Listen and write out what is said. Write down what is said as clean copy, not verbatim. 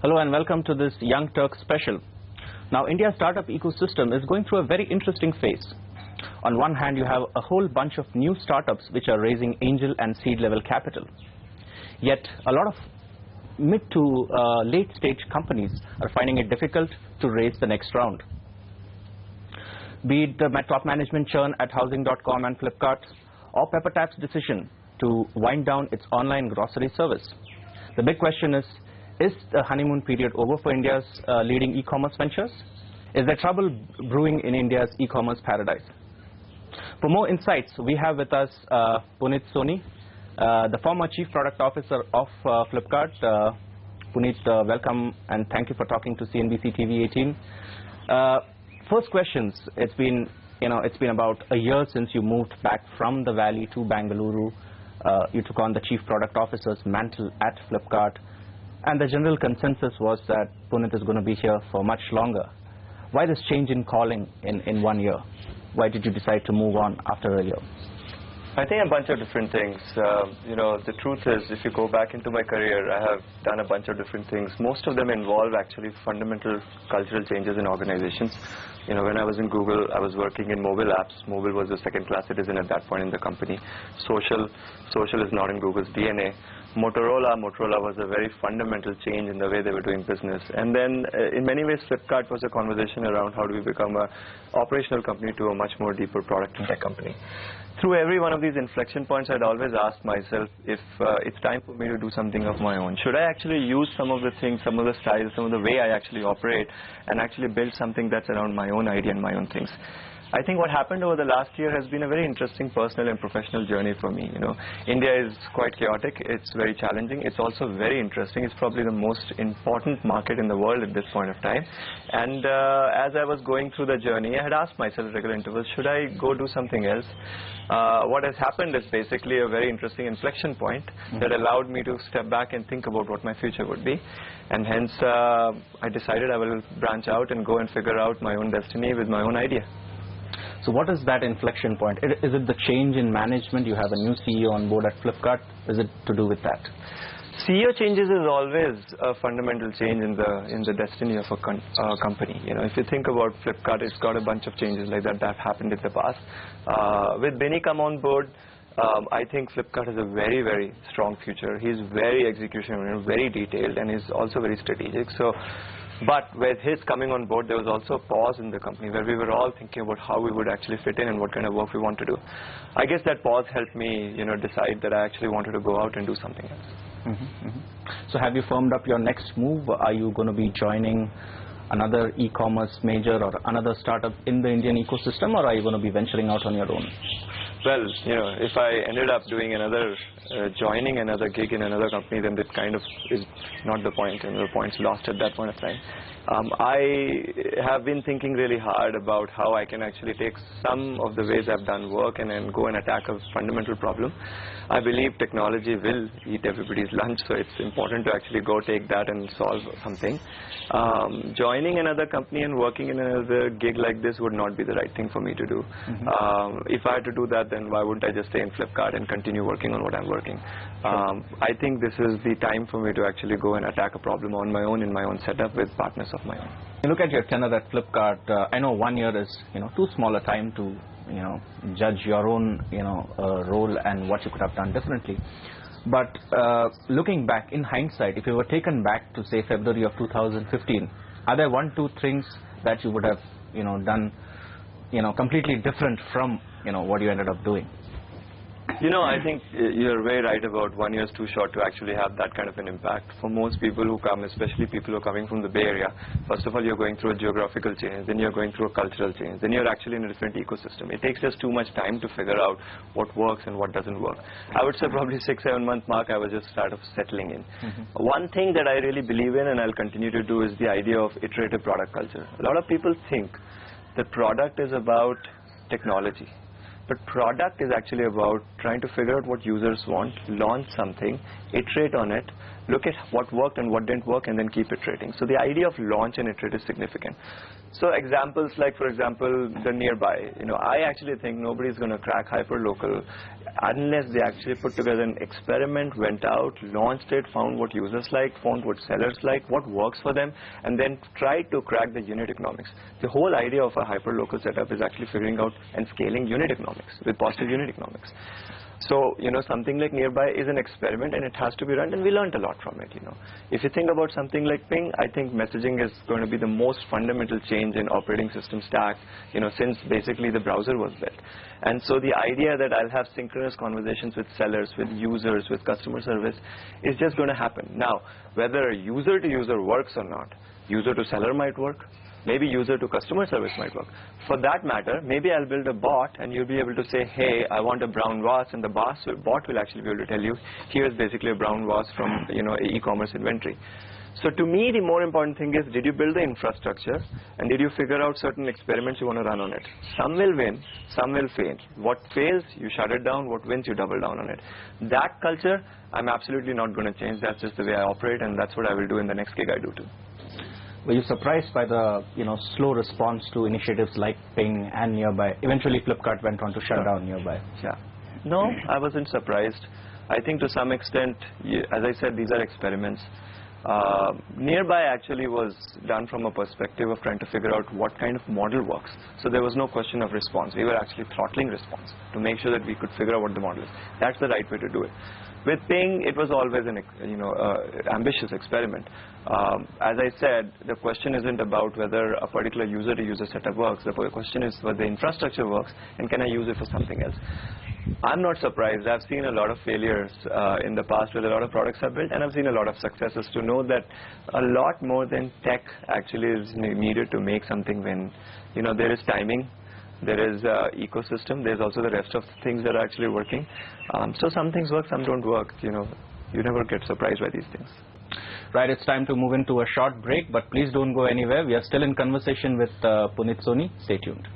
Hello and welcome to this Young Turk special. Now, India's startup ecosystem is going through a very interesting phase. On one hand, you have a whole bunch of new startups which are raising angel and seed level capital. Yet, a lot of mid to late stage companies are finding it difficult to raise the next round. Be it the top management churn at housing.com and Flipkart, or Peppertap's decision to wind down its online grocery service. The big question is the honeymoon period over for India's leading e-commerce ventures? Is there trouble brewing in India's e-commerce paradise? For more insights, we have with us Puneet Soni, the former Chief Product Officer of Flipkart. Puneet, welcome and thank you for talking to CNBC TV 18. First questions, it's been about a year since you moved back from the Valley to Bengaluru. You took on the Chief Product Officer's mantle at Flipkart. And the general consensus was that Puneet is going to be here for much longer. Why this change in calling in 1 year? Why did you decide to move on after a year? I think a bunch of different things. The truth is, if you go back into my career, I have done a bunch of different things. Most of them involve actually fundamental cultural changes in organizations. When I was in Google, I was working in mobile apps. Mobile was a second-class citizen at that point in the company. Social is not in Google's DNA. Motorola was a very fundamental change in the way they were doing business. And then, in many ways, Flipkart was a conversation around how do we become an operational company to a much more deeper product and tech company. Through every one of these inflection points, I'd always asked myself if it's time for me to do something of my own. Should I actually use some of the things, some of the styles, some of the way I actually operate, and actually build something that's around my own idea and my own things? I think what happened over the last year has been a very interesting personal and professional journey for me. India is quite chaotic. It's very challenging. It's also very interesting. It's probably the most important market in the world at this point of time. And as I was going through the journey, I had asked myself at regular intervals, should I go do something else? What has happened is basically a very interesting inflection point that allowed me to step back and think about what my future would be. And hence, I decided I will branch out and go and figure out my own destiny with my own idea. So what is that inflection point? Is it the change in management? You have a new CEO on board at Flipkart. Is it to do with that? CEO changes is always a fundamental change in the destiny of a company. If you think about Flipkart, it's got a bunch of changes like that have happened in the past. With Benny come on board, I think Flipkart has a very, very strong future. He's very execution-oriented, very detailed, and he's also very strategic. But with his coming on board, there was also a pause in the company where we were all thinking about how we would actually fit in and what kind of work we want to do. I guess that pause helped me, decide that I actually wanted to go out and do something else. So have you firmed up your next move? Are you going to be joining another e-commerce major or another startup in the Indian ecosystem, or are you going to be venturing out on your own? Well, if I ended up doing joining another gig in another company, then that kind of is not the point, the point's lost at that point of time. I have been thinking really hard about how I can actually take some of the ways I've done work and then go and attack a fundamental problem. I believe technology will eat everybody's lunch, so it's important to actually go take that and solve something. Joining another company and working in another gig like this would not be the right thing for me to do. If I had to do that, then why wouldn't I just stay in Flipkart and continue working on what I'm working? I think this is the time for me to actually go and attack a problem on my own in my own setup with partners of my own. You look at your tenure at Flipkart. I know 1 year is too small a time to judge your own role and what you could have done differently. But looking back in hindsight, if you were taken back to say February of 2015, are there 1, 2 things that you would have done completely different from what you ended up doing? I think you're very right about 1 year is too short to actually have that kind of an impact. For most people who come, especially people who are coming from the Bay Area, first of all, you're going through a geographical change, then you're going through a cultural change, then you're actually in a different ecosystem. It takes just too much time to figure out what works and what doesn't work. I would say probably 6-7 month mark, I was just sort of settling in. One thing that I really believe in and I'll continue to do is the idea of iterative product culture. A lot of people think that product is about technology. But product is actually about trying to figure out what users want, launch something, iterate on it, look at what worked and what didn't work, and then keep iterating. So the idea of launch and iterate is significant. So examples like, for example, the nearby. I actually think nobody's going to crack hyperlocal unless they actually put together an experiment, went out, launched it, found what users like, found what sellers like, what works for them, and then tried to crack the unit economics. The whole idea of a hyper-local setup is actually figuring out and scaling unit economics with positive unit economics. So, something like Nearby is an experiment and it has to be run, and we learned a lot from it, If you think about something like Ping, I think messaging is going to be the most fundamental change in operating system stack, since basically the browser was built. And so the idea that I'll have synchronous conversations with sellers, with users, with customer service is just going to happen. Now, whether user to user works or not, user to seller might work, maybe user to customer service might work. For that matter, maybe I'll build a bot and you'll be able to say, hey, I want a brown vase, and the bot will actually be able to tell you, here's basically a brown vase from e-commerce inventory. So to me, the more important thing is, did you build the infrastructure and did you figure out certain experiments you want to run on it? Some will win, some will fail. What fails, you shut it down. What wins, you double down on it. That culture, I'm absolutely not going to change. That's just the way I operate, and that's what I will do in the next gig I do too. Were you surprised by the slow response to initiatives like Ping and Nearby? Eventually, Flipkart went on to shut down Nearby. Yeah. No, I wasn't surprised. I think to some extent, as I said, these are experiments. Nearby actually was done from a perspective of trying to figure out what kind of model works. So there was no question of response. We were actually throttling response to make sure that we could figure out what the model is. That's the right way to do it. With Ping, it was always an ambitious experiment. As I said, the question isn't about whether a particular user-to-user setup works. The question is whether the infrastructure works and can I use it for something else. I'm not surprised. I've seen a lot of failures in the past where a lot of products are built, and I've seen a lot of successes to know that a lot more than tech actually is needed to make something win. There is timing. There is ecosystem. There's also the rest of things that are actually working. So some things work, some don't work. You never get surprised by these things. Right, it's time to move into a short break, but please don't go anywhere. We are still in conversation with Puneet Soni. Stay tuned.